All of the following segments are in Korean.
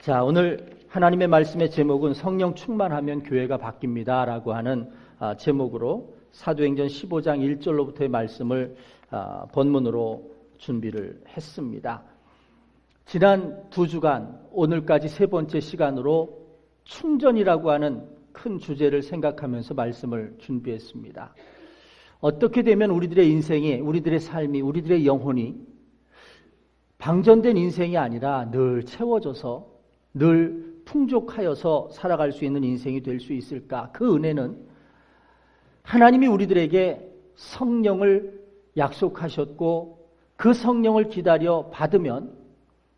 자, 오늘 하나님의 말씀의 제목은 성령 충만하면 교회가 바뀝니다 라고 하는 제목으로 사도행전 15장 1절로부터의 말씀을 본문으로 준비를 했습니다. 지난 2주간 오늘까지 세 번째 시간으로 충전이라고 하는 큰 주제를 생각하면서 말씀을 준비했습니다. 어떻게 되면 우리들의 인생이, 우리들의 삶이, 우리들의 영혼이 방전된 인생이 아니라 늘 채워져서 늘 풍족하여서 살아갈 수 있는 인생이 될 수 있을까? 그 은혜는 하나님이 우리들에게 성령을 약속하셨고 그 성령을 기다려 받으면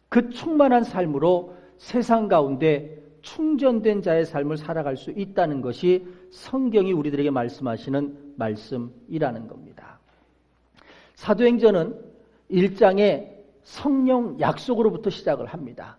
그 충만한 삶으로 세상 가운데 충전된 자의 삶을 살아갈 수 있다는 것이 성경이 우리들에게 말씀하시는 말씀이라는 겁니다. 사도행전은 1장에 성령 약속으로부터 시작을 합니다.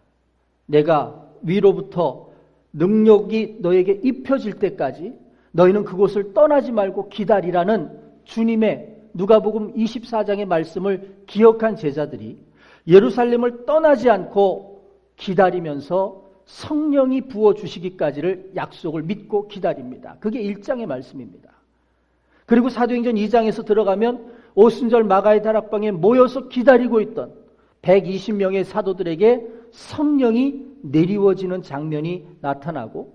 내가 위로부터 능력이 너에게 입혀질 때까지 너희는 그곳을 떠나지 말고 기다리라는 주님의 누가복음 24장의 말씀을 기억한 제자들이 예루살렘을 떠나지 않고 기다리면서 성령이 부어주시기까지를 약속을 믿고 기다립니다. 그게 1장의 말씀입니다. 그리고 사도행전 2장에서 들어가면 오순절 마가의 다락방에 모여서 기다리고 있던 120명의 사도들에게 성령이 내리워지는 장면이 나타나고,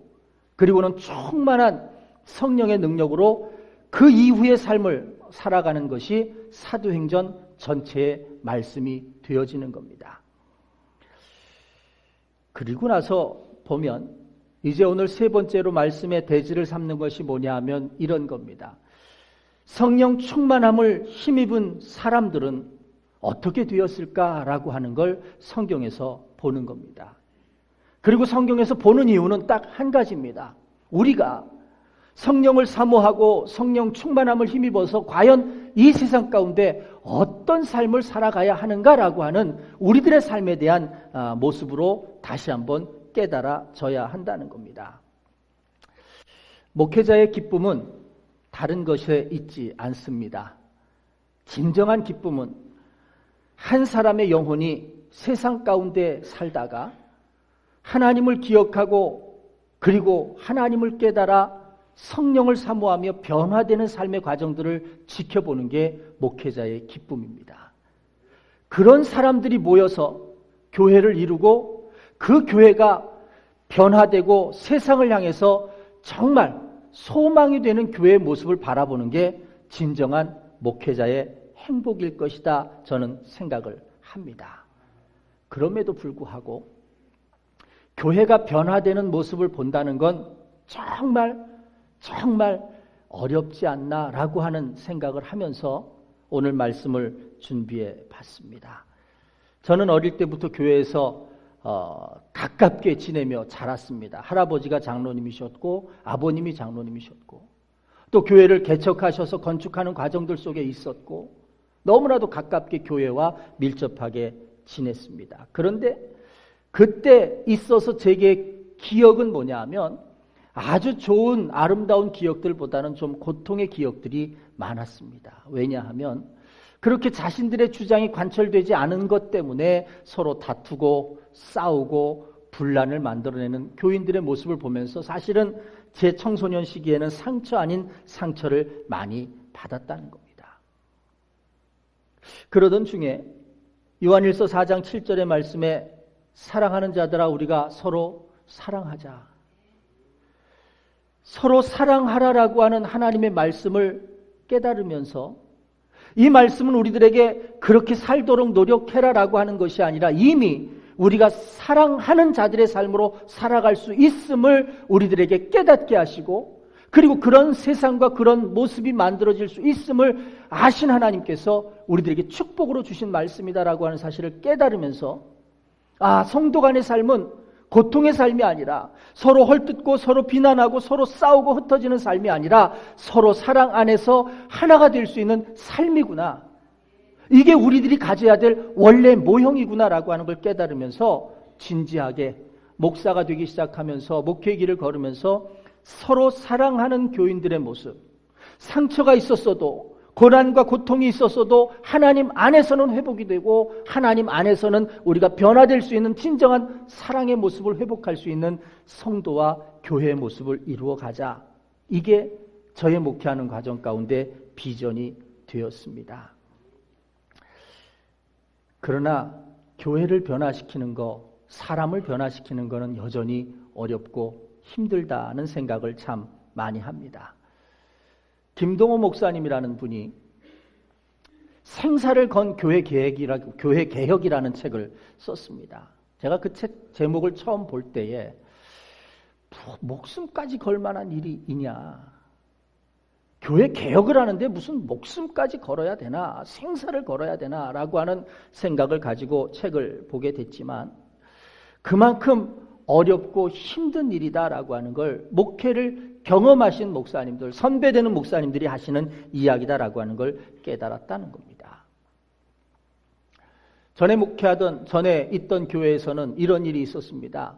그리고는 충만한 성령의 능력으로 그 이후의 삶을 살아가는 것이 사도행전 전체의 말씀이 되어지는 겁니다. 그리고 나서 보면 이제 오늘 세 번째로 말씀의 대지를 삼는 것이 뭐냐 하면 이런 겁니다. 성령 충만함을 힘입은 사람들은 어떻게 되었을까라고 하는 걸 성경에서 보는 겁니다. 그리고 성경에서 보는 이유는 딱 한 가지입니다. 우리가 성령을 사모하고 성령 충만함을 힘입어서 과연 이 세상 가운데 어떤 삶을 살아가야 하는가라고 하는 우리들의 삶에 대한 모습으로 다시 한번 깨달아져야 한다는 겁니다. 목회자의 기쁨은 다른 것에 있지 않습니다. 진정한 기쁨은 한 사람의 영혼이 세상 가운데 살다가 하나님을 기억하고 그리고 하나님을 깨달아 성령을 사모하며 변화되는 삶의 과정들을 지켜보는 게 목회자의 기쁨입니다. 그런 사람들이 모여서 교회를 이루고 그 교회가 변화되고 세상을 향해서 정말 소망이 되는 교회의 모습을 바라보는 게 진정한 목회자의 행복일 것이다, 저는 생각을 합니다. 그럼에도 불구하고 교회가 변화되는 모습을 본다는 건 정말 어렵지 않나라고 하는 생각을 하면서 오늘 말씀을 준비해 봤습니다. 저는 어릴 때부터 교회에서 가깝게 지내며 자랐습니다. 할아버지가 장로님이셨고 아버님이 장로님이셨고 또 교회를 개척하셔서 건축하는 과정들 속에 있었고 너무나도 가깝게 교회와 밀접하게 지냈습니다. 그런데 그때 있어서 제게 기억은 뭐냐 하면 아주 좋은 아름다운 기억들보다는 좀 고통의 기억들이 많았습니다. 왜냐하면 그렇게 자신들의 주장이 관철되지 않은 것 때문에 서로 다투고 싸우고 분란을 만들어내는 교인들의 모습을 보면서 사실은 제 청소년 시기에는 상처 아닌 상처를 많이 받았다는 겁니다. 그러던 중에 요한일서 4장 7절의 말씀에 사랑하는 자들아 우리가 서로 사랑하자. 서로 사랑하라라고 하는 하나님의 말씀을 깨달으면서 이 말씀은 우리들에게 그렇게 살도록 노력해라라고 하는 것이 아니라 이미 우리가 사랑하는 자들의 삶으로 살아갈 수 있음을 우리들에게 깨닫게 하시고 그리고 그런 세상과 그런 모습이 만들어질 수 있음을 아신 하나님께서 우리들에게 축복으로 주신 말씀이다라고 하는 사실을 깨달으면서 성도 간의 삶은 고통의 삶이 아니라 서로 헐뜯고 서로 비난하고 서로 싸우고 흩어지는 삶이 아니라 서로 사랑 안에서 하나가 될 수 있는 삶이구나. 이게 우리들이 가져야 될 원래 모형이구나라고 하는 걸 깨달으면서 진지하게 목사가 되기 시작하면서 목회 길을 걸으면서 서로 사랑하는 교인들의 모습, 상처가 있었어도 고난과 고통이 있었어도 하나님 안에서는 회복이 되고 하나님 안에서는 우리가 변화될 수 있는 진정한 사랑의 모습을 회복할 수 있는 성도와 교회의 모습을 이루어 가자. 이게 저의 목회하는 과정 가운데 비전이 되었습니다. 그러나 교회를 변화시키는 거, 사람을 변화시키는 거는 여전히 어렵고 힘들다는 생각을 참 많이 합니다. 김동호 목사님이라는 분이 생사를 건 교회 개혁이라는 책을 썼습니다. 제가 그 책 제목을 처음 볼 때에 목숨까지 걸 만한 일이 있냐? 교회 개혁을 하는데 무슨 목숨까지 걸어야 되나? 생사를 걸어야 되나? 라고 하는 생각을 가지고 책을 보게 됐지만 그만큼 어렵고 힘든 일이다라고 하는 걸 목회를 경험하신 목사님들, 선배되는 목사님들이 하시는 이야기다라고 하는 걸 깨달았다는 겁니다. 전에 있던 교회에서는 이런 일이 있었습니다.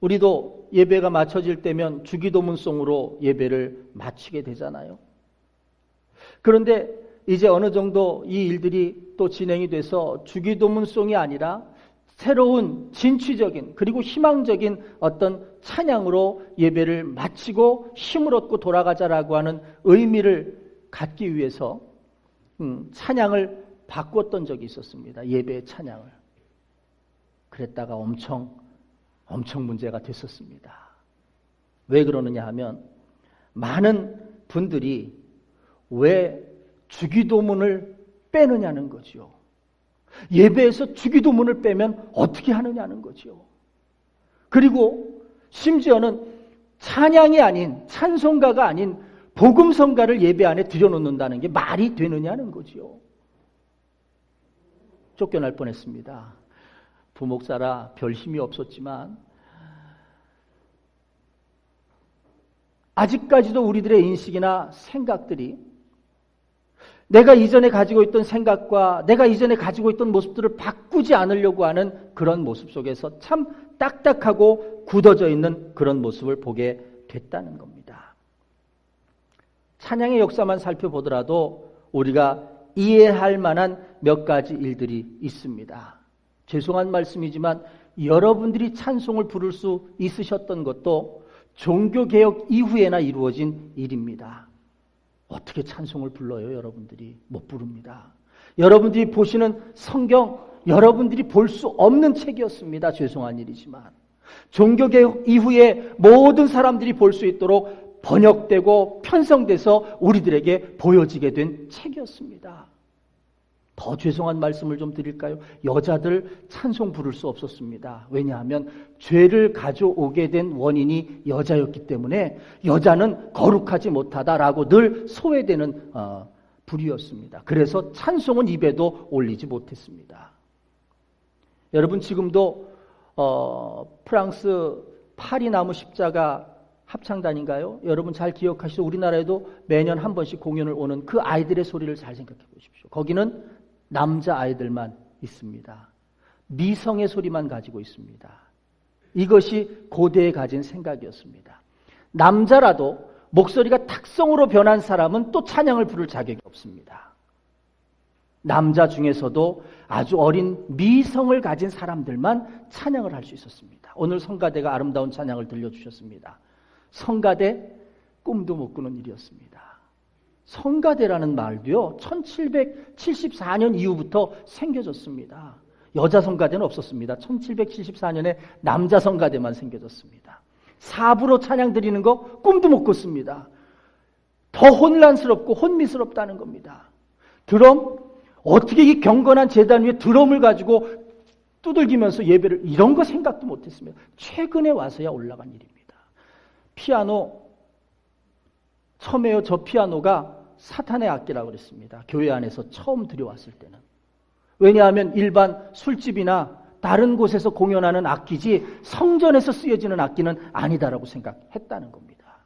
우리도 예배가 마쳐질 때면 주기도문송으로 예배를 마치게 되잖아요. 그런데 이제 어느 정도 이 일들이 또 진행이 돼서 주기도문송이 아니라 새로운 진취적인 그리고 희망적인 어떤 찬양으로 예배를 마치고 힘을 얻고 돌아가자라고 하는 의미를 갖기 위해서 찬양을 바꿨던 적이 있었습니다. 예배의 찬양을. 그랬다가 엄청 문제가 됐었습니다. 왜 그러느냐 하면 많은 분들이 왜 주기도문을 빼느냐는 거죠. 예배에서 주기도문을 빼면 어떻게 하느냐는 거죠. 그리고 심지어는 찬양이 아닌 찬송가가 아닌 복음성가를 예배 안에 들여놓는다는 게 말이 되느냐는 거죠. 쫓겨날 뻔했습니다. 부목사라 별 힘이 없었지만 아직까지도 우리들의 인식이나 생각들이 내가 이전에 가지고 있던 생각과 내가 이전에 가지고 있던 모습들을 바꾸지 않으려고 하는 그런 모습 속에서 참 딱딱하고 굳어져 있는 그런 모습을 보게 됐다는 겁니다. 찬양의 역사만 살펴보더라도 우리가 이해할 만한 몇 가지 일들이 있습니다. 죄송한 말씀이지만 여러분들이 찬송을 부를 수 있으셨던 것도 종교개혁 이후에나 이루어진 일입니다. 어떻게 찬송을 불러요? 여러분들이 못 부릅니다. 여러분들이 보시는 성경, 여러분들이 볼 수 없는 책이었습니다. 죄송한 일이지만 종교개혁 이후에 모든 사람들이 볼 수 있도록 번역되고 편성돼서 우리들에게 보여지게 된 책이었습니다. 더 죄송한 말씀을 좀 드릴까요? 여자들 찬송 부를 수 없었습니다. 왜냐하면 죄를 가져오게 된 원인이 여자였기 때문에 여자는 거룩하지 못하다라고 늘 소외되는 부류였습니다. 그래서 찬송은 입에도 올리지 못했습니다. 여러분 지금도 프랑스 파리 나무 십자가 합창단인가요? 여러분 잘 기억하시죠? 우리나라에도 매년 한 번씩 공연을 오는 그 아이들의 소리를 잘 생각해 보십시오. 거기는 남자 아이들만 있습니다. 미성의 소리만 가지고 있습니다. 이것이 고대에 가진 생각이었습니다. 남자라도 목소리가 탁성으로 변한 사람은 또 찬양을 부를 자격이 없습니다. 남자 중에서도 아주 어린 미성을 가진 사람들만 찬양을 할 수 있었습니다. 오늘 성가대가 아름다운 찬양을 들려주셨습니다. 성가대 꿈도 못 꾸는 일이었습니다. 성가대라는 말도요 1774년 이후부터 생겨졌습니다. 여자 성가대는 없었습니다. 1774년에 남자 성가대만 생겨졌습니다. 사부로 찬양 드리는 거 꿈도 못 꿨습니다. 더 혼란스럽고 혼미스럽다는 겁니다. 드럼, 어떻게 이 경건한 제단 위에 드럼을 가지고 두들기면서 예배를, 이런 거 생각도 못했습니다. 최근에 와서야 올라간 일입니다. 피아노, 처음에요. 저 피아노가 사탄의 악기라고 그랬습니다. 교회 안에서 처음 들여왔을 때는. 왜냐하면 일반 술집이나 다른 곳에서 공연하는 악기지 성전에서 쓰여지는 악기는 아니다라고 생각했다는 겁니다.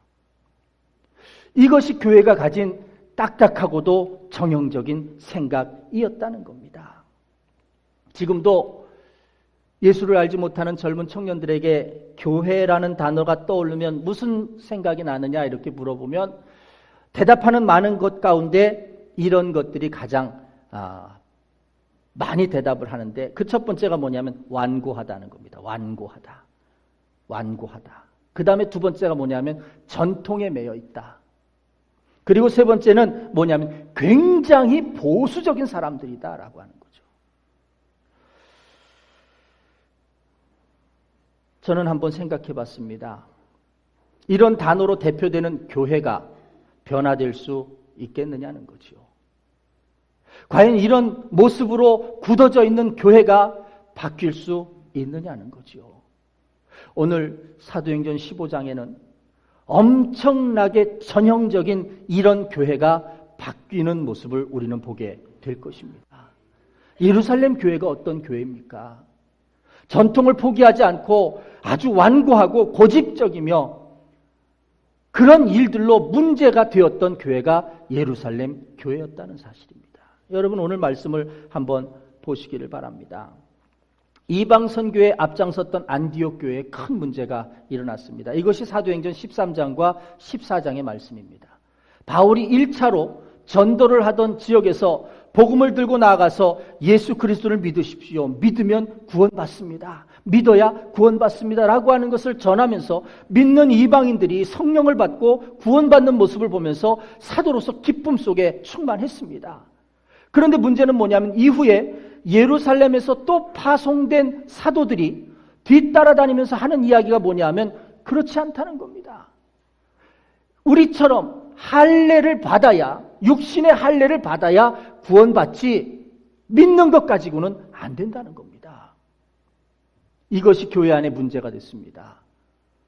이것이 교회가 가진 딱딱하고도 정형적인 생각이었다는 겁니다. 지금도 예수를 알지 못하는 젊은 청년들에게 교회라는 단어가 떠오르면 무슨 생각이 나느냐 이렇게 물어보면 대답하는 많은 것 가운데 이런 것들이 가장 많이 대답을 하는데 그 첫 번째가 뭐냐면 완고하다는 겁니다. 완고하다. 완고하다. 그 다음에 두 번째가 뭐냐면 전통에 매여 있다. 그리고 세 번째는 뭐냐면 굉장히 보수적인 사람들이다라고 하는 거죠. 저는 한번 생각해 봤습니다. 이런 단어로 대표되는 교회가 변화될 수 있겠느냐는 거죠. 과연 이런 모습으로 굳어져 있는 교회가 바뀔 수 있느냐는 거죠. 오늘 사도행전 15장에는 엄청나게 전형적인 이런 교회가 바뀌는 모습을 우리는 보게 될 것입니다. 예루살렘 교회가 어떤 교회입니까? 전통을 포기하지 않고 아주 완고하고 고집적이며 그런 일들로 문제가 되었던 교회가 예루살렘 교회였다는 사실입니다. 여러분 오늘 말씀을 한번 보시기를 바랍니다. 이방 선교에 앞장섰던 안디옥 교회에 큰 문제가 일어났습니다. 이것이 사도행전 13장과 14장의 말씀입니다. 바울이 1차로 전도를 하던 지역에서 복음을 들고 나아가서 예수 그리스도를 믿으십시오. 믿으면 구원받습니다. 믿어야 구원받습니다. 라고 하는 것을 전하면서 믿는 이방인들이 성령을 받고 구원받는 모습을 보면서 사도로서 기쁨 속에 충만했습니다. 그런데 문제는 뭐냐면 이후에 예루살렘에서 또 파송된 사도들이 뒤따라다니면서 하는 이야기가 뭐냐면 그렇지 않다는 겁니다. 우리처럼 할례를 받아야, 육신의 할례를 받아야 구원받지 믿는 것 가지고는 안 된다는 겁니다. 이것이 교회 안에 문제가 됐습니다.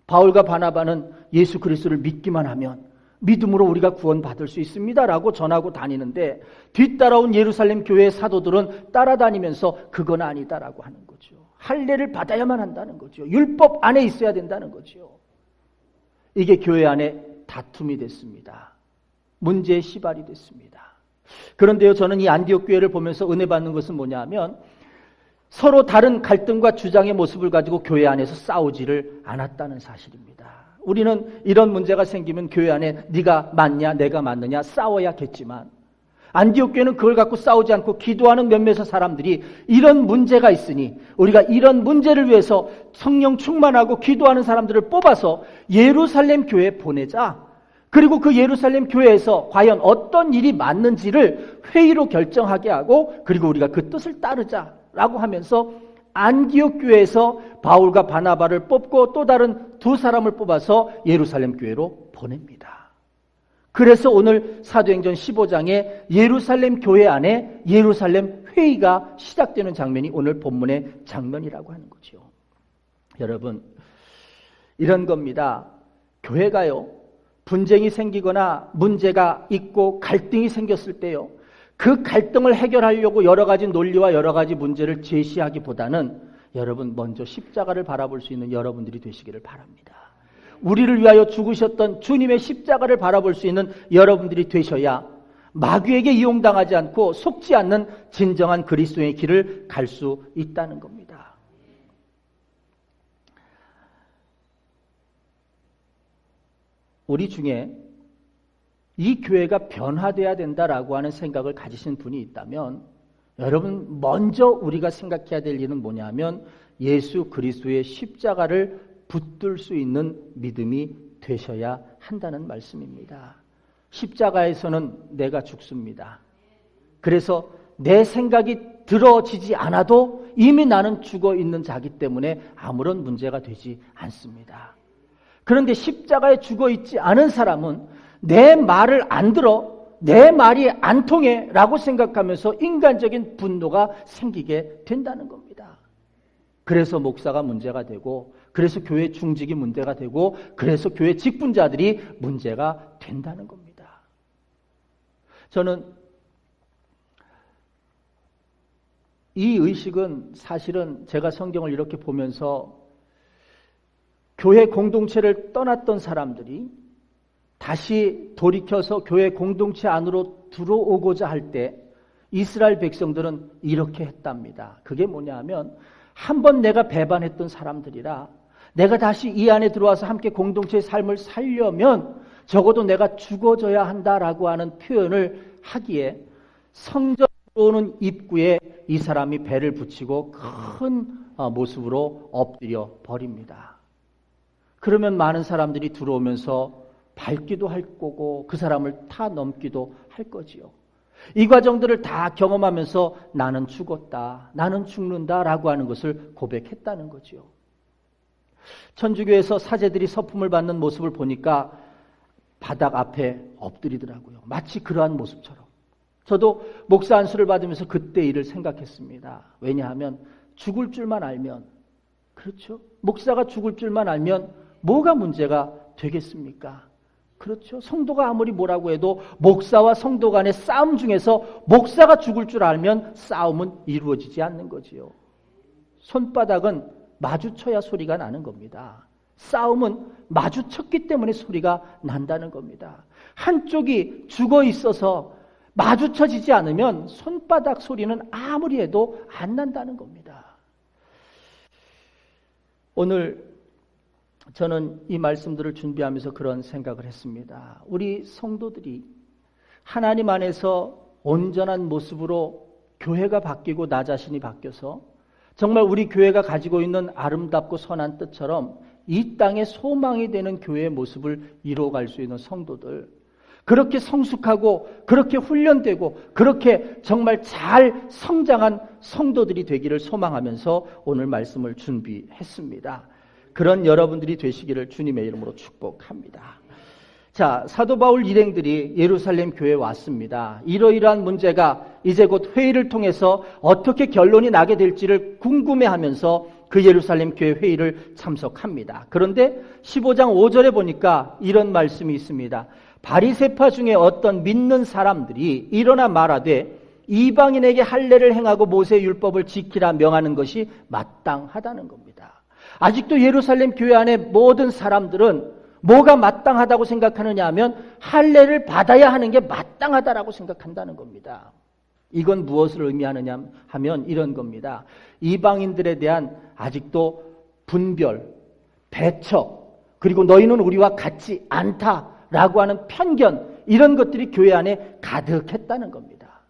바울과 바나바는 예수 그리스도를 믿기만 하면 믿음으로 우리가 구원받을 수 있습니다라고 전하고 다니는데 뒤따라온 예루살렘 교회의 사도들은 따라다니면서 그건 아니다라고 하는 거죠. 할례를 받아야만 한다는 거죠. 율법 안에 있어야 된다는 거죠. 이게 교회 안에 다툼이 됐습니다. 문제의 시발이 됐습니다. 그런데요, 저는 이 안디옥 교회를 보면서 은혜 받는 것은 뭐냐 하면 서로 다른 갈등과 주장의 모습을 가지고 교회 안에서 싸우지를 않았다는 사실입니다. 우리는 이런 문제가 생기면 교회 안에 네가 맞냐 내가 맞느냐 싸워야겠지만 안디옥 교회는 그걸 갖고 싸우지 않고 기도하는 몇몇의 사람들이 이런 문제가 있으니 우리가 이런 문제를 위해서 성령 충만하고 기도하는 사람들을 뽑아서 예루살렘 교회에 보내자. 그리고 그 예루살렘 교회에서 과연 어떤 일이 맞는지를 회의로 결정하게 하고 그리고 우리가 그 뜻을 따르자라고 하면서 안디옥 교회에서 바울과 바나바를 뽑고 또 다른 두 사람을 뽑아서 예루살렘 교회로 보냅니다. 그래서 오늘 사도행전 15장에 예루살렘 교회 안에 예루살렘 회의가 시작되는 장면이 오늘 본문의 장면이라고 하는 거죠. 여러분, 이런 겁니다. 교회가요, 분쟁이 생기거나 문제가 있고 갈등이 생겼을 때요, 그 갈등을 해결하려고 여러 가지 논리와 여러 가지 문제를 제시하기보다는 여러분 먼저 십자가를 바라볼 수 있는 여러분들이 되시기를 바랍니다. 우리를 위하여 죽으셨던 주님의 십자가를 바라볼 수 있는 여러분들이 되셔야 마귀에게 이용당하지 않고 속지 않는 진정한 그리스도의 길을 갈 수 있다는 겁니다. 우리 중에 이 교회가 변화돼야 된다라고 하는 생각을 가지신 분이 있다면 여러분 먼저 우리가 생각해야 될 일은 뭐냐면 예수 그리스도의 십자가를 붙들 수 있는 믿음이 되셔야 한다는 말씀입니다. 십자가에서는 내가 죽습니다. 그래서 내 생각이 들어지지 않아도 이미 나는 죽어 있는 자기 때문에 아무런 문제가 되지 않습니다. 그런데 십자가에 죽어 있지 않은 사람은 내 말을 안 들어, 내 말이 안 통해 라고 생각하면서 인간적인 분노가 생기게 된다는 겁니다. 그래서 목사가 문제가 되고, 그래서 교회 중직이 문제가 되고, 그래서 교회 직분자들이 문제가 된다는 겁니다. 저는 이 의식은 사실은 제가 성경을 이렇게 보면서 교회 공동체를 떠났던 사람들이 다시 돌이켜서 교회 공동체 안으로 들어오고자 할 때 이스라엘 백성들은 이렇게 했답니다. 그게 뭐냐 하면 한번 내가 배반했던 사람들이라 내가 다시 이 안에 들어와서 함께 공동체의 삶을 살려면 적어도 내가 죽어져야 한다라고 하는 표현을 하기에 성전으로 오는 입구에 이 사람이 배를 붙이고 큰 모습으로 엎드려 버립니다. 그러면 많은 사람들이 들어오면서 밟기도 할 거고 그 사람을 타 넘기도 할 거지요. 이 과정들을 다 경험하면서 나는 죽었다, 나는 죽는다라고 하는 것을 고백했다는 거지요. 천주교에서 사제들이 서품을 받는 모습을 보니까 바닥 앞에 엎드리더라고요. 마치 그러한 모습처럼. 저도 목사 안수를 받으면서 그때 일을 생각했습니다. 왜냐하면 죽을 줄만 알면, 그렇죠? 목사가 죽을 줄만 알면 뭐가 문제가 되겠습니까? 그렇죠? 성도가 아무리 뭐라고 해도 목사와 성도 간의 싸움 중에서 목사가 죽을 줄 알면 싸움은 이루어지지 않는 거지요. 손바닥은 마주쳐야 소리가 나는 겁니다. 싸움은 마주쳤기 때문에 소리가 난다는 겁니다. 한쪽이 죽어 있어서 마주쳐지지 않으면 손바닥 소리는 아무리 해도 안 난다는 겁니다. 오늘 저는 이 말씀들을 준비하면서 그런 생각을 했습니다. 우리 성도들이 하나님 안에서 온전한 모습으로 교회가 바뀌고 나 자신이 바뀌어서 정말 우리 교회가 가지고 있는 아름답고 선한 뜻처럼 이 땅에 소망이 되는 교회의 모습을 이루어갈 수 있는 성도들, 그렇게 성숙하고 그렇게 훈련되고 그렇게 정말 잘 성장한 성도들이 되기를 소망하면서 오늘 말씀을 준비했습니다. 그런 여러분들이 되시기를 주님의 이름으로 축복합니다. 자, 사도 바울 일행들이 예루살렘 교회에 왔습니다. 이러이러한 문제가 이제 곧 회의를 통해서 어떻게 결론이 나게 될지를 궁금해하면서 그 예루살렘 교회 회의를 참석합니다. 그런데 15장 5절에 보니까 이런 말씀이 있습니다. 바리새파 중에 어떤 믿는 사람들이 일어나 말하되 이방인에게 할례를 행하고 모세의 율법을 지키라 명하는 것이 마땅하다는 겁니다. 아직도 예루살렘 교회 안에 모든 사람들은 뭐가 마땅하다고 생각하느냐 하면 할례를 받아야 하는 게 마땅하다라고 생각한다는 겁니다. 이건 무엇을 의미하느냐 하면 이런 겁니다. 이방인들에 대한 아직도 분별, 배척, 그리고 너희는 우리와 같지 않다라고 하는 편견, 이런 것들이 교회 안에 가득했다는 겁니다.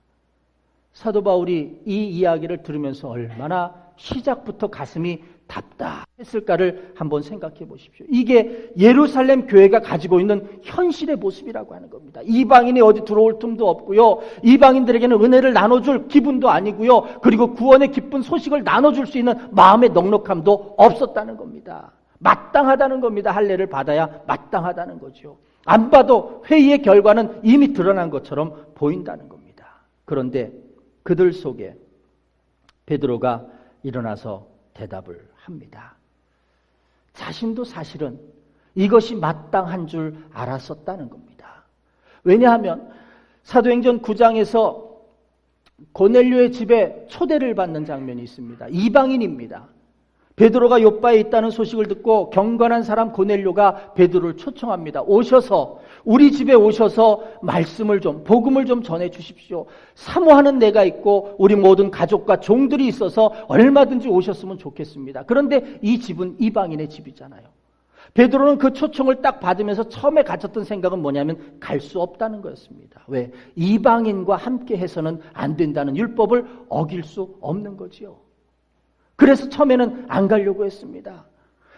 사도 바울이 이 이야기를 들으면서 얼마나 시작부터 가슴이 답답했을까를 한번 생각해 보십시오. 이게 예루살렘 교회가 가지고 있는 현실의 모습이라고 하는 겁니다. 이방인이 어디 들어올 틈도 없고요. 이방인들에게는 은혜를 나눠줄 기분도 아니고요. 그리고 구원의 기쁜 소식을 나눠줄 수 있는 마음의 넉넉함도 없었다는 겁니다. 마땅하다는 겁니다. 할례를 받아야 마땅하다는 거죠. 안 봐도 회의의 결과는 이미 드러난 것처럼 보인다는 겁니다. 그런데 그들 속에 베드로가 일어나서 대답을 합니다. 자신도 사실은 이것이 마땅한 줄 알았었다는 겁니다. 왜냐하면 사도행전 9장에서 고넬료의 집에 초대를 받는 장면이 있습니다. 이방인입니다. 베드로가 요빠에 있다는 소식을 듣고 경건한 사람 고넬료가 베드로를 초청합니다. 오셔서 우리 집에 오셔서 말씀을 좀, 복음을 좀 전해 주십시오. 사모하는 내가 있고 우리 모든 가족과 종들이 있어서 얼마든지 오셨으면 좋겠습니다. 그런데 이 집은 이방인의 집이잖아요. 베드로는 그 초청을 딱 받으면서 처음에 가졌던 생각은 뭐냐면 갈 수 없다는 거였습니다. 왜? 이방인과 함께 해서는 안 된다는 율법을 어길 수 없는 거지요. 그래서 처음에는 안 가려고 했습니다.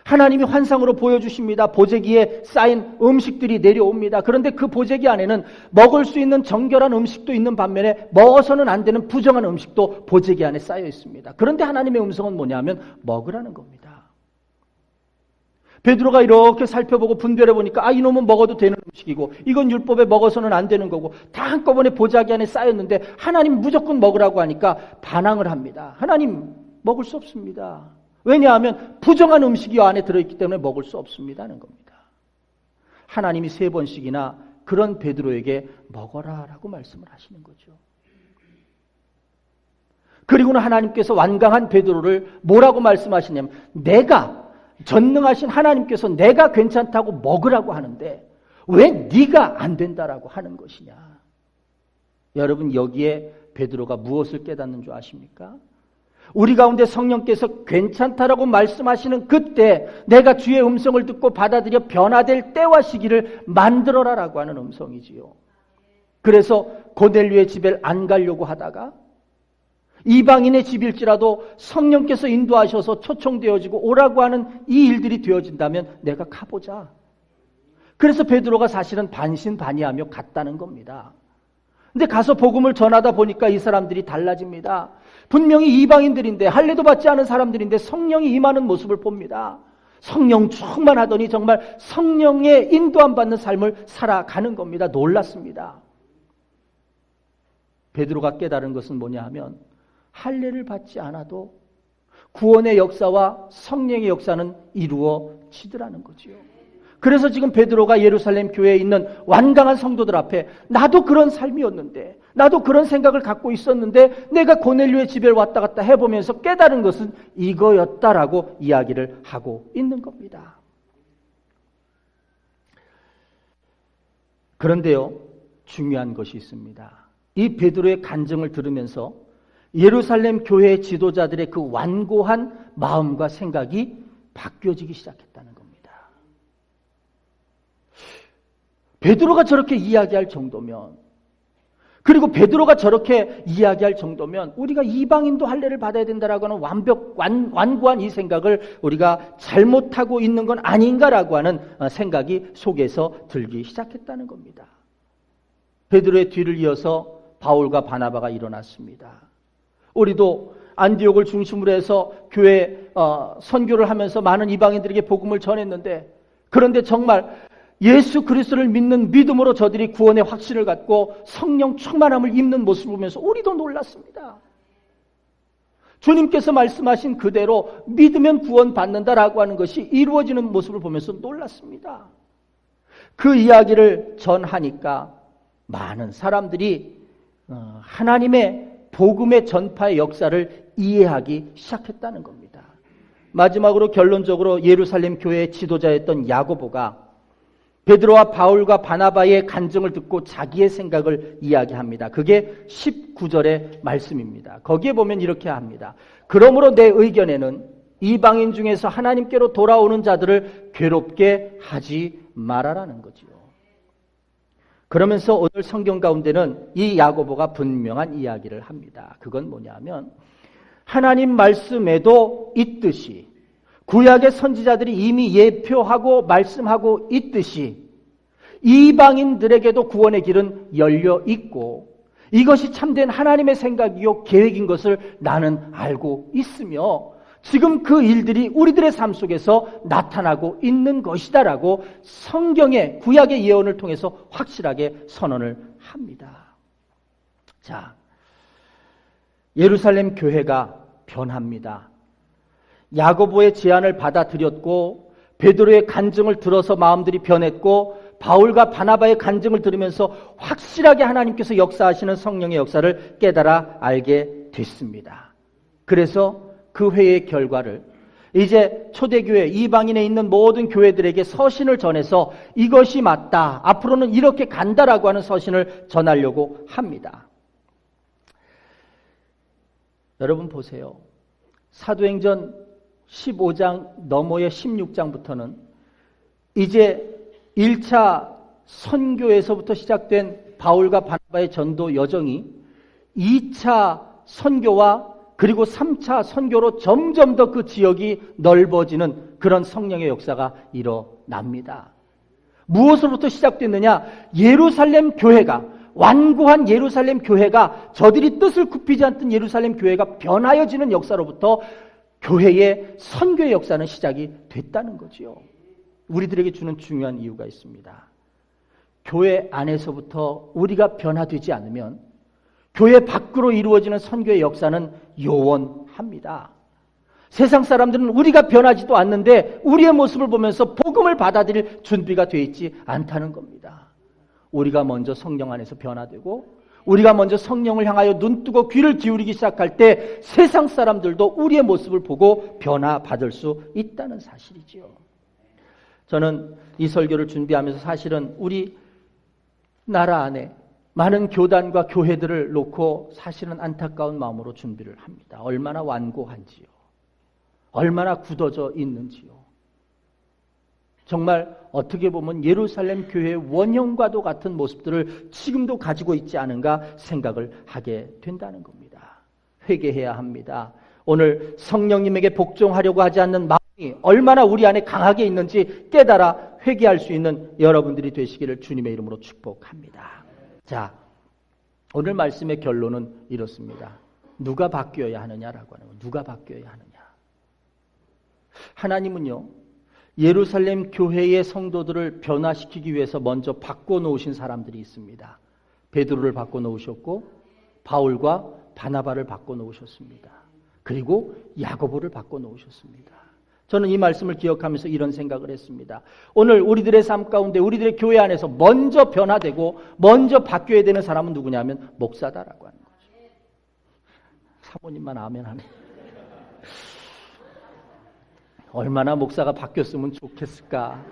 하나님이 환상으로 보여주십니다. 보재기에 쌓인 음식들이 내려옵니다. 그런데 그 보재기 안에는 먹을 수 있는 정결한 음식도 있는 반면에 먹어서는 안 되는 부정한 음식도 보재기 안에 쌓여 있습니다. 그런데 하나님의 음성은 뭐냐면 먹으라는 겁니다. 베드로가 이렇게 살펴보고 분별해 보니까 이놈은 먹어도 되는 음식이고 이건 율법에 먹어서는 안 되는 거고 다 한꺼번에 보자기 안에 쌓였는데 하나님 무조건 먹으라고 하니까 반항을 합니다. 하나님 먹을 수 없습니다. 왜냐하면 부정한 음식이 안에 들어있기 때문에 먹을 수 없습니다는 겁니다. 하나님이 3번씩이나 그런 베드로에게 먹어라라고 말씀을 하시는 거죠. 그리고는 하나님께서 완강한 베드로를 뭐라고 말씀하시냐면 내가 전능하신 하나님께서 내가 괜찮다고 먹으라고 하는데 왜 네가 안 된다라고 하는 것이냐. 여러분 여기에 베드로가 무엇을 깨닫는 줄 아십니까? 우리 가운데 성령께서 괜찮다라고 말씀하시는 그때 내가 주의 음성을 듣고 받아들여 변화될 때와 시기를 만들어라라고 하는 음성이지요. 그래서 고넬료의 집에 안 가려고 하다가 이방인의 집일지라도 성령께서 인도하셔서 초청되어지고 오라고 하는 이 일들이 되어진다면 내가 가보자. 그래서 베드로가 사실은 반신반의하며 갔다는 겁니다. 근데 가서 복음을 전하다 보니까 이 사람들이 달라집니다. 분명히 이방인들인데 할례도 받지 않은 사람들인데 성령이 임하는 모습을 봅니다. 성령 충만하더니 정말 성령의 인도함 받는 삶을 살아가는 겁니다. 놀랐습니다. 베드로가 깨달은 것은 뭐냐 하면 할례를 받지 않아도 구원의 역사와 성령의 역사는 이루어지더라는 거지요. 그래서 지금 베드로가 예루살렘 교회에 있는 완강한 성도들 앞에 나도 그런 삶이었는데, 나도 그런 생각을 갖고 있었는데 내가 고넬료의 집에 왔다 갔다 해보면서 깨달은 것은 이거였다라고 이야기를 하고 있는 겁니다. 그런데요, 중요한 것이 있습니다. 이 베드로의 간증을 들으면서 예루살렘 교회의 지도자들의 그 완고한 마음과 생각이 바뀌어지기 시작했다는 겁니다. 베드로가 저렇게 이야기할 정도면, 그리고 베드로가 저렇게 이야기할 정도면 우리가 이방인도 할례를 받아야 된다라고 하는 완고한 이 생각을 우리가 잘못하고 있는 건 아닌가라고 하는 생각이 속에서 들기 시작했다는 겁니다. 베드로의 뒤를 이어서 바울과 바나바가 일어났습니다. 우리도 안디옥을 중심으로 해서 교회 선교를 하면서 많은 이방인들에게 복음을 전했는데, 그런데 정말 예수 그리스도를 믿는 믿음으로 저들이 구원의 확신을 갖고 성령 충만함을 입는 모습을 보면서 우리도 놀랐습니다. 주님께서 말씀하신 그대로 믿으면 구원받는다라고 하는 것이 이루어지는 모습을 보면서 놀랐습니다. 그 이야기를 전하니까 많은 사람들이 하나님의 복음의 전파의 역사를 이해하기 시작했다는 겁니다. 마지막으로 결론적으로 예루살렘 교회의 지도자였던 야고보가 베드로와 바울과 바나바의 간증을 듣고 자기의 생각을 이야기합니다. 그게 19절의 말씀입니다. 거기에 보면 이렇게 합니다. 그러므로 내 의견에는 이방인 중에서 하나님께로 돌아오는 자들을 괴롭게 하지 말아라는 거지요. 그러면서 오늘 성경 가운데는 이 야고보가 분명한 이야기를 합니다. 그건 뭐냐면 하나님 말씀에도 있듯이, 구약의 선지자들이 이미 예표하고 말씀하고 있듯이 이방인들에게도 구원의 길은 열려 있고 이것이 참된 하나님의 생각이요 계획인 것을 나는 알고 있으며 지금 그 일들이 우리들의 삶 속에서 나타나고 있는 것이다라고 성경의 구약의 예언을 통해서 확실하게 선언을 합니다. 자, 예루살렘 교회가 변합니다. 야고보의 제안을 받아들였고 베드로의 간증을 들어서 마음들이 변했고 바울과 바나바의 간증을 들으면서 확실하게 하나님께서 역사하시는 성령의 역사를 깨달아 알게 됐습니다. 그래서 그 회의의 결과를 이제 초대교회 이방인에 있는 모든 교회들에게 서신을 전해서 이것이 맞다, 앞으로는 이렇게 간다라고 하는 서신을 전하려고 합니다. 여러분 보세요. 사도행전 15장 너머의 16장부터는 이제 1차 선교에서부터 시작된 바울과 바나바의 전도 여정이 2차 선교와 그리고 3차 선교로 점점 더 그 지역이 넓어지는 그런 성령의 역사가 일어납니다. 무엇으로부터 시작됐느냐? 예루살렘 교회가, 완고한 예루살렘 교회가, 저들이 뜻을 굽히지 않던 예루살렘 교회가 변하여지는 역사로부터 교회의 선교의 역사는 시작이 됐다는 거지요. 우리들에게 주는 중요한 이유가 있습니다. 교회 안에서부터 우리가 변화되지 않으면 교회 밖으로 이루어지는 선교의 역사는 요원합니다. 세상 사람들은 우리가 변하지도 않는데 우리의 모습을 보면서 복음을 받아들일 준비가 되어 있지 않다는 겁니다. 우리가 먼저 성령 안에서 변화되고 우리가 먼저 성령을 향하여 눈뜨고 귀를 기울이기 시작할 때 세상 사람들도 우리의 모습을 보고 변화받을 수 있다는 사실이지요. 저는 이 설교를 준비하면서 사실은 우리 나라 안에 많은 교단과 교회들을 놓고 사실은 안타까운 마음으로 준비를 합니다. 얼마나 완고한지요. 얼마나 굳어져 있는지요. 정말 어떻게 보면 예루살렘 교회의 원형과도 같은 모습들을 지금도 가지고 있지 않은가 생각을 하게 된다는 겁니다. 회개해야 합니다. 오늘 성령님에게 복종하려고 하지 않는 마음이 얼마나 우리 안에 강하게 있는지 깨달아 회개할 수 있는 여러분들이 되시기를 주님의 이름으로 축복합니다. 자, 오늘 말씀의 결론은 이렇습니다. 누가 바뀌어야 하느냐라고 하는 거예요. 누가 바뀌어야 하느냐. 하나님은요, 예루살렘 교회의 성도들을 변화시키기 위해서 먼저 바꿔놓으신 사람들이 있습니다. 베드로를 바꿔놓으셨고 바울과 바나바를 바꿔놓으셨습니다. 그리고 야고보를 바꿔놓으셨습니다. 저는 이 말씀을 기억하면서 이런 생각을 했습니다. 오늘 우리들의 삶 가운데 우리들의 교회 안에서 먼저 변화되고 먼저 바뀌어야 되는 사람은 누구냐면 목사다라고 하는 거죠. 사모님만 아멘 하네. 얼마나 목사가 바뀌었으면 좋겠을까.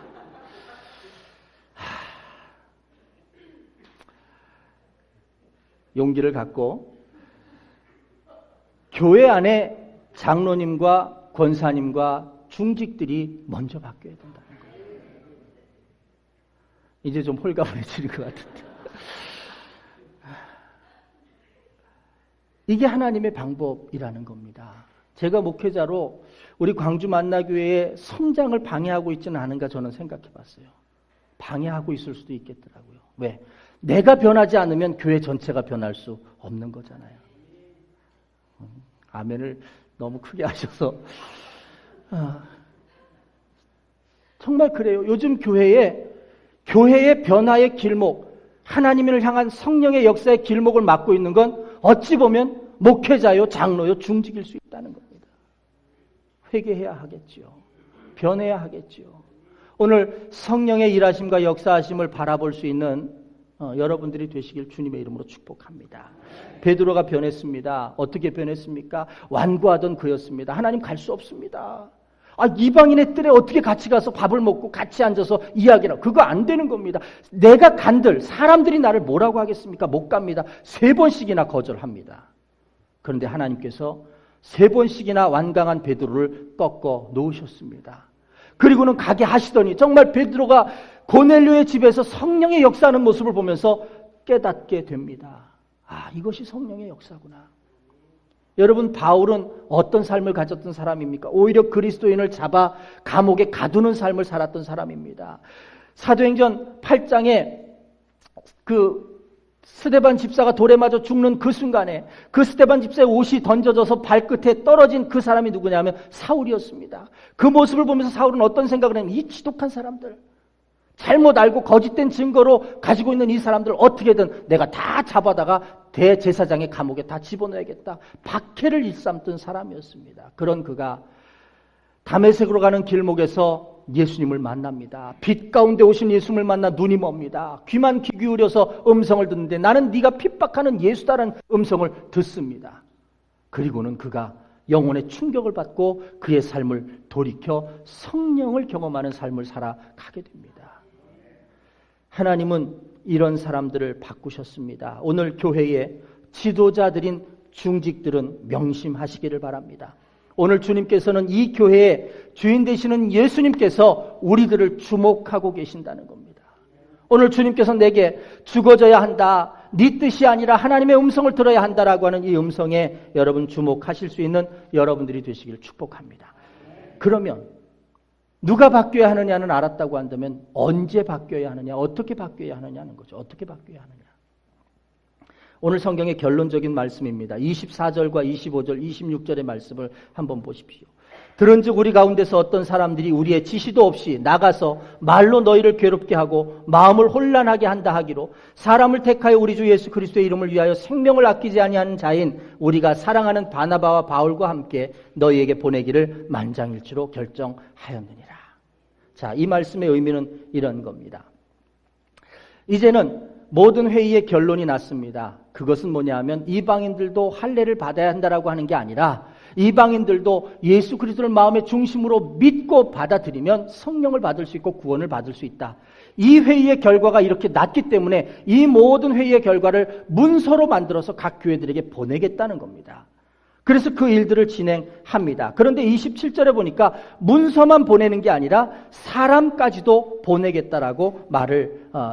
용기를 갖고 교회 안에 장로님과 권사님과 중직들이 먼저 바뀌어야 된다는 거예요. 이제 좀 홀가분해지는 것 같은데. 이게 하나님의 방법이라는 겁니다. 제가 목회자로 우리 광주 만나교회의 성장을 방해하고 있지는 않은가 저는 생각해 봤어요. 방해하고 있을 수도 있겠더라고요. 왜? 내가 변하지 않으면 교회 전체가 변할 수 없는 거잖아요. 아멘을 너무 크게 하셔서. 정말 그래요. 요즘 교회의 변화의 길목, 하나님을 향한 성령의 역사의 길목을 막고 있는 건 어찌 보면 목회자요, 장로요, 중직일 수 있다는 겁니다. 회개해야 하겠지요. 변해야 하겠지요. 오늘 성령의 일하심과 역사하심을 바라볼 수 있는 여러분들이 되시길 주님의 이름으로 축복합니다. 베드로가 변했습니다. 어떻게 변했습니까? 완고하던 그였습니다. 하나님 갈 수 없습니다. 이방인의 뜰에 어떻게 같이 가서 밥을 먹고 같이 앉아서 이야기를 하고, 그거 안 되는 겁니다. 내가 간들 사람들이 나를 뭐라고 하겠습니까? 못 갑니다. 3번씩이나 거절합니다. 그런데 하나님께서 3번씩이나 완강한 베드로를 꺾어 놓으셨습니다. 그리고는 가게 하시더니 정말 베드로가 고넬료의 집에서 성령의 역사하는 모습을 보면서 깨닫게 됩니다. 이것이 성령의 역사구나. 여러분, 바울은 어떤 삶을 가졌던 사람입니까? 오히려 그리스도인을 잡아 감옥에 가두는 삶을 살았던 사람입니다. 사도행전 8장에 스데반 집사가 돌에 맞아 죽는 그 순간에 그 스데반 집사의 옷이 던져져서 발끝에 떨어진 그 사람이 누구냐면 사울이었습니다. 그 모습을 보면서 사울은 어떤 생각을 했냐면, 이 지독한 사람들, 잘못 알고 거짓된 증거로 가지고 있는 이 사람들 어떻게든 내가 다 잡아다가 대제사장의 감옥에 다 집어넣어야겠다. 박해를 일삼던 사람이었습니다. 그런 그가 다메섹으로 가는 길목에서 예수님을 만납니다. 빛 가운데 오신 예수님을 만나 눈이 멉니다. 귀만 귀 기울여서 음성을 듣는데 나는 네가 핍박하는 예수다라는 음성을 듣습니다. 그리고는 그가 영혼의 충격을 받고 그의 삶을 돌이켜 성령을 경험하는 삶을 살아가게 됩니다. 하나님은 이런 사람들을 바꾸셨습니다. 오늘 교회의 지도자들인 중직들은 명심하시기를 바랍니다. 오늘 주님께서는 이 교회의 주인 되시는 예수님께서 우리들을 주목하고 계신다는 겁니다. 오늘 주님께서 내게 죽어져야 한다, 네 뜻이 아니라 하나님의 음성을 들어야 한다라고 하는 이 음성에 여러분 주목하실 수 있는 여러분들이 되시길 축복합니다. 그러면 누가 바뀌어야 하느냐는 알았다고 한다면 언제 바뀌어야 하느냐, 어떻게 바뀌어야 하느냐는 거죠. 어떻게 바뀌어야 하느냐. 오늘 성경의 결론적인 말씀입니다. 24절과 25절, 26절의 말씀을 한번 보십시오. 들은즉 우리 가운데서 어떤 사람들이 우리의 지시도 없이 나가서 말로 너희를 괴롭게 하고 마음을 혼란하게 한다 하기로, 사람을 택하여 우리 주 예수 그리스도의 이름을 위하여 생명을 아끼지 아니하는 자인 우리가 사랑하는 바나바와 바울과 함께 너희에게 보내기를 만장일치로 결정하였느니라. 자, 이 말씀의 의미는 이런 겁니다. 이제는 모든 회의의 결론이 났습니다. 그것은 뭐냐 하면 이방인들도 할례를 받아야 한다라고 하는 게 아니라 이방인들도 예수 그리스도를 마음의 중심으로 믿고 받아들이면 성령을 받을 수 있고 구원을 받을 수 있다. 이 회의의 결과가 이렇게 났기 때문에 이 모든 회의의 결과를 문서로 만들어서 각 교회들에게 보내겠다는 겁니다. 그래서 그 일들을 진행합니다. 그런데 27절에 보니까 문서만 보내는 게 아니라 사람까지도 보내겠다라고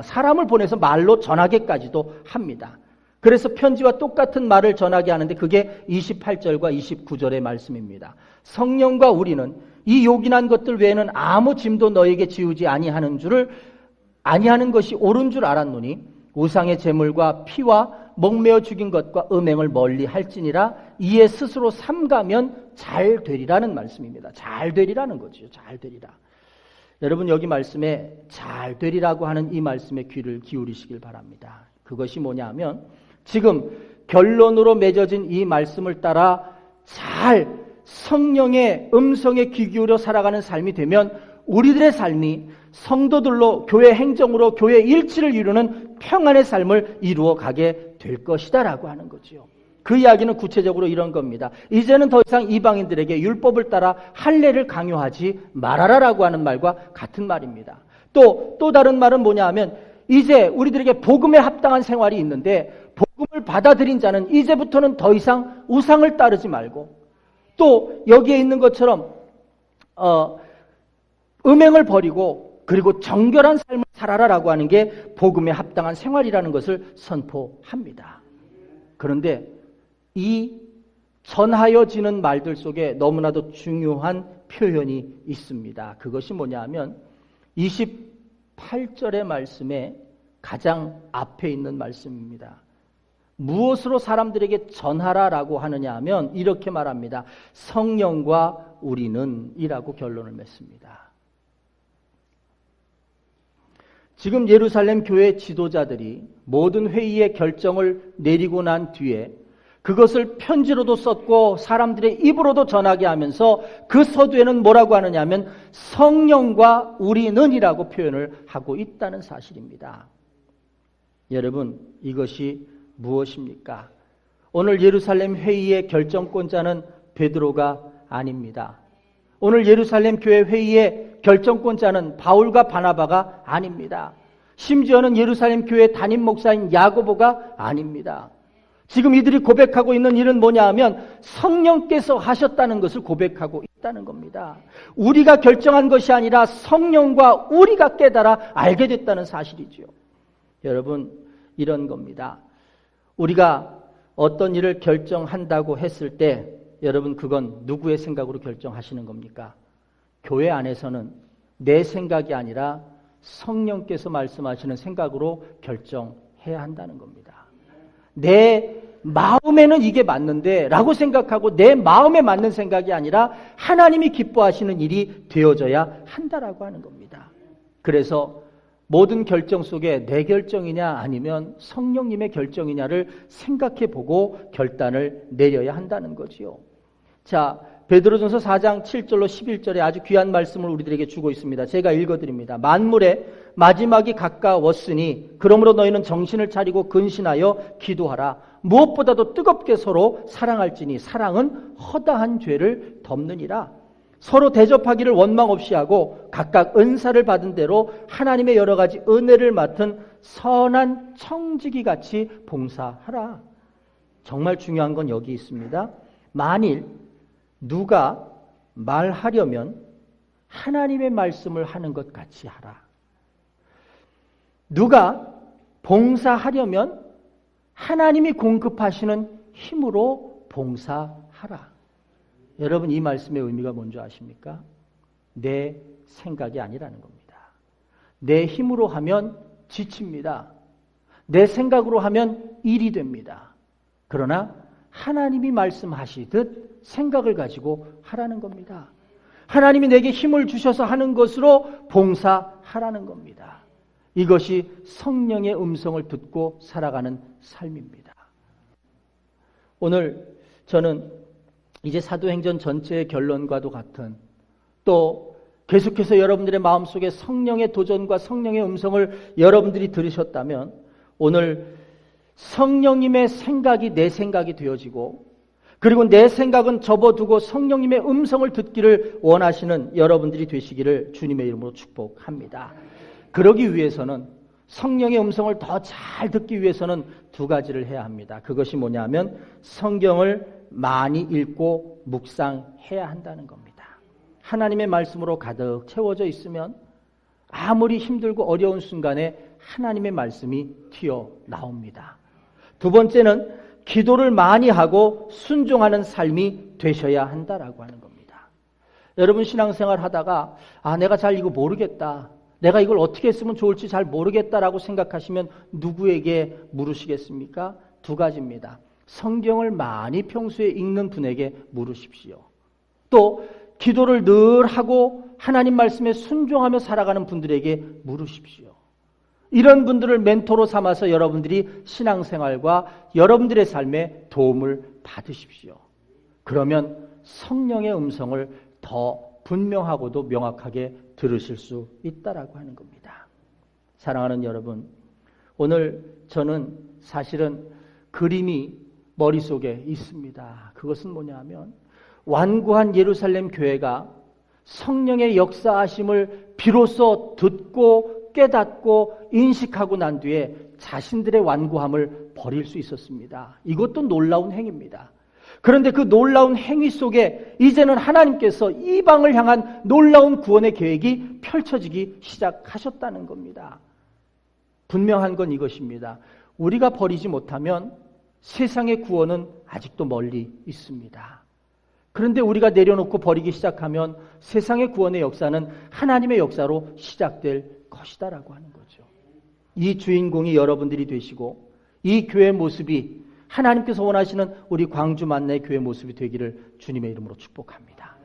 사람을 보내서 말로 전하게까지도 합니다. 그래서 편지와 똑같은 말을 전하게 하는데 그게 28절과 29절의 말씀입니다. 성령과 우리는 이 요긴한 것들 외에는 아무 짐도 너에게 지우지 아니하는 것이 옳은 줄 알았노니 우상의 제물과 피와 목매어 죽인 것과 음행을 멀리 할지니라 이에 스스로 삼가면 잘 되리라는 말씀입니다. 잘 되리라는 거죠. 잘 되리라. 여러분 여기 말씀에 잘 되리라고 하는 이 말씀에 귀를 기울이시길 바랍니다. 그것이 뭐냐 하면 지금 결론으로 맺어진 이 말씀을 따라 잘 성령의 음성에 귀 기울여 살아가는 삶이 되면 우리들의 삶이 성도들로 교회 행정으로 교회 일치를 이루는 평안의 삶을 이루어 가게 될 것이다 라고 하는 거지요. 그 이야기는 구체적으로 이런 겁니다. 이제는 더 이상 이방인들에게 율법을 따라 할례를 강요하지 말아라라고 하는 말과 같은 말입니다. 또 다른 말은 뭐냐 하면 이제 우리들에게 복음에 합당한 생활이 있는데 복음을 받아들인 자는 이제부터는 더 이상 우상을 따르지 말고 또 여기에 있는 것처럼 음행을 버리고 그리고 정결한 삶을 살아라라고 하는 게 복음에 합당한 생활이라는 것을 선포합니다. 그런데 이 전하여지는 말들 속에 너무나도 중요한 표현이 있습니다. 그것이 뭐냐 하면 28절의 말씀에 가장 앞에 있는 말씀입니다. 무엇으로 사람들에게 전하라라고 하느냐 하면 이렇게 말합니다. 성령과 우리는 이라고 결론을 맺습니다. 지금 예루살렘 교회 지도자들이 모든 회의의 결정을 내리고 난 뒤에 그것을 편지로도 썼고 사람들의 입으로도 전하게 하면서 그 서두에는 뭐라고 하느냐 하면 성령과 우리는 이라고 표현을 하고 있다는 사실입니다. 여러분 이것이 무엇입니까? 오늘 예루살렘 회의의 결정권자는 베드로가 아닙니다. 오늘 예루살렘 교회 회의의 결정권자는 바울과 바나바가 아닙니다. 심지어는 예루살렘 교회 담임 목사인 야고보가 아닙니다. 지금 이들이 고백하고 있는 일은 뭐냐 하면 성령께서 하셨다는 것을 고백하고 있다는 겁니다. 우리가 결정한 것이 아니라 성령과 우리가 깨달아 알게 됐다는 사실이죠. 여러분 이런 겁니다. 우리가 어떤 일을 결정한다고 했을 때 여러분 그건 누구의 생각으로 결정하시는 겁니까? 교회 안에서는 내 생각이 아니라 성령께서 말씀하시는 생각으로 결정해야 한다는 겁니다. 내 마음에는 이게 맞는데 라고 생각하고 내 마음에 맞는 생각이 아니라 하나님이 기뻐하시는 일이 되어져야 한다라고 하는 겁니다. 그래서 모든 결정 속에 내 결정이냐 아니면 성령님의 결정이냐를 생각해 보고 결단을 내려야 한다는 거지요. 자, 베드로전서 4장 7절로 11절에 아주 귀한 말씀을 우리들에게 주고 있습니다. 제가 읽어드립니다. 만물의 마지막이 가까웠으니 그러므로 너희는 정신을 차리고 근신하여 기도하라. 무엇보다도 뜨겁게 서로 사랑할지니 사랑은 허다한 죄를 덮느니라. 서로 대접하기를 원망 없이 하고 각각 은사를 받은 대로 하나님의 여러 가지 은혜를 맡은 선한 청지기 같이 봉사하라. 정말 중요한 건 여기 있습니다. 만일 누가 말하려면 하나님의 말씀을 하는 것 같이 하라. 누가 봉사하려면 하나님이 공급하시는 힘으로 봉사하라. 여러분 이 말씀의 의미가 뭔지 아십니까? 내 생각이 아니라는 겁니다. 내 힘으로 하면 지칩니다. 내 생각으로 하면 일이 됩니다. 그러나 하나님이 말씀하시듯 생각을 가지고 하라는 겁니다. 하나님이 내게 힘을 주셔서 하는 것으로 봉사하라는 겁니다. 이것이 성령의 음성을 듣고 살아가는 삶입니다. 오늘 저는 이제 사도행전 전체의 결론과도 같은 또 계속해서 여러분들의 마음속에 성령의 도전과 성령의 음성을 여러분들이 들으셨다면 오늘 성령님의 생각이 내 생각이 되어지고 그리고 내 생각은 접어두고 성령님의 음성을 듣기를 원하시는 여러분들이 되시기를 주님의 이름으로 축복합니다. 그러기 위해서는 성령의 음성을 더 잘 듣기 위해서는 두 가지를 해야 합니다. 그것이 뭐냐면 성경을 많이 읽고 묵상해야 한다는 겁니다. 하나님의 말씀으로 가득 채워져 있으면 아무리 힘들고 어려운 순간에 하나님의 말씀이 튀어나옵니다. 두 번째는 기도를 많이 하고 순종하는 삶이 되셔야 한다라고 하는 겁니다. 여러분 신앙생활 하다가 내가 잘 이거 모르겠다. 내가 이걸 어떻게 했으면 좋을지 잘 모르겠다라고 생각하시면 누구에게 물으시겠습니까? 두 가지입니다. 성경을 많이 평소에 읽는 분에게 물으십시오. 또 기도를 늘 하고 하나님 말씀에 순종하며 살아가는 분들에게 물으십시오. 이런 분들을 멘토로 삼아서 여러분들이 신앙생활과 여러분들의 삶에 도움을 받으십시오. 그러면 성령의 음성을 더 분명하고도 명확하게 들으실 수 있다라고 하는 겁니다. 사랑하는 여러분, 오늘 저는 사실은 그림이 머릿속에 있습니다. 그것은 뭐냐 하면 완고한 예루살렘 교회가 성령의 역사하심을 비로소 듣고 깨닫고 인식하고 난 뒤에 자신들의 완고함을 버릴 수 있었습니다. 이것도 놀라운 행위입니다. 그런데 그 놀라운 행위 속에 이제는 하나님께서 이방을 향한 놀라운 구원의 계획이 펼쳐지기 시작하셨다는 겁니다. 분명한 건 이것입니다. 우리가 버리지 못하면 세상의 구원은 아직도 멀리 있습니다. 그런데 우리가 내려놓고 버리기 시작하면 세상의 구원의 역사는 하나님의 역사로 시작될 것이다라고 하는 거죠. 이 주인공이 여러분들이 되시고 이 교회 모습이 하나님께서 원하시는 우리 광주 만나의 교회 모습이 되기를 주님의 이름으로 축복합니다.